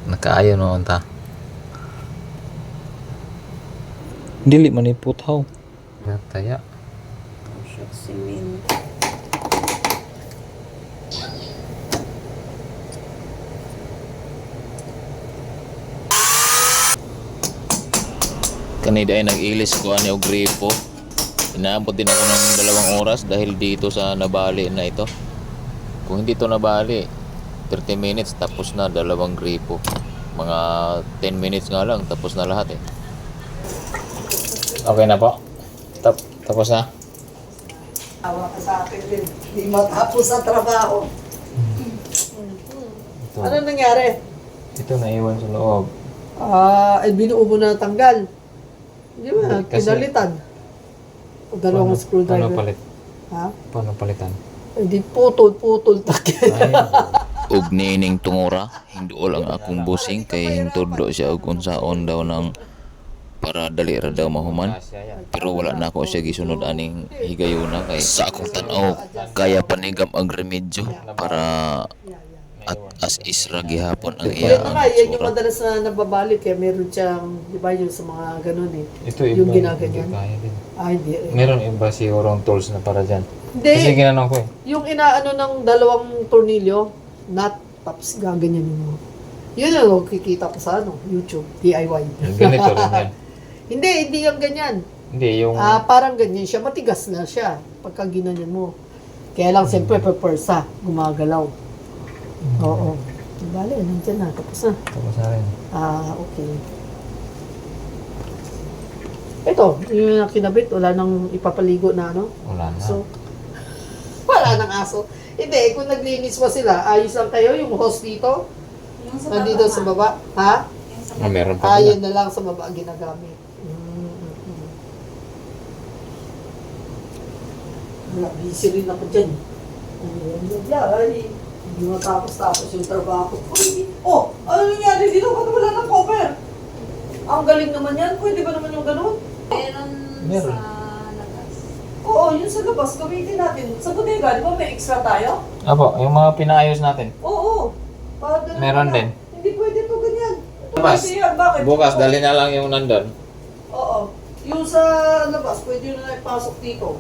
Nakaayo noon ta. Dili man iputaw. Taya. Simin. Kanida ay nag-ilis ko ani og gripo. Inaabot din ako ng 2 oras dahil dito sa nabali na ito. Kung hindi to nabali, 30 minutes tapos na 2 gripo. Mga 10 minutes nga lang tapos na lahat eh. Okay na po. Tapos na. Awa ka sa akin din. Hindi matapos sa trabaho. Ito. Ano nangyari? Ito naiwan sa loob. Ay binuo mo na tanggal. Di ba? Kasi- Kinalitan. O dalawang screwdriver. Paano palit? Ha? Paano palitan? Hindi putol takyan. Ug nining tungora, hinduol ang akong busing kay hintudlo siya og unsaon daw ng para dali ra daw mahuman. Pero wala na ako siya gisunod aning higayuna kay sa akong tan-aw kaya panigam ang remedyo para at as isra gihapon ang iya Yan na nga, yan yung tsura. madalas na nababalik kaya meron siyang, di ba yung sa mga ganun eh. Ito Yung iba, ginaganyan. hindi kaya din. Hindi. Meron iba sigurong tools na para dyan. Hindi, Kasi ginanong ko eh. yung inaano ng 2 tornilyo, nut, tapos gaganyanin mo. Yun ang kikita ko sa YouTube, DIY. Yung ganito rin yan. Hindi yung ganyan. Hindi, yung... Parang ganyan siya, matigas na siya pagka ginanyan mo. Kaya lang, siyempre, perpersa, gumagalaw. Oo. Bale, nandiyan na, tapos na. Tapos na rin. Okay. Ito, yung kinabit, wala nang ipapaligo na ano. Wala na. So, wala nang aso. Hindi, kung naglinis pa sila, ayos lang kayo, yung hose dito, Yung sa nandito baba, sa baba. Ha? Yung sa Ah, meron pa Yun pala. na lang sa baba ginagamit. Wala, busy rin ako dyan. Hindi matapos-tapos yung trabaho ko. Ano nangyari dito? Ba't wala ng cover? Ang galing naman yan. Pwede ba naman yung ganun? Meron. sa labas. Oo, yun sa labas. Gamitin natin. Sa bodega, di ba may extra tayo? Apo, yung mga pinaayos natin. Oo. Ganun Meron pala. din. Hindi pwede to ganyan. Labas. Pwede yan. Bakit? Bukas, dali na lang yung nandun. Oo. Yung sa labas, pwede yun na ipasok dito.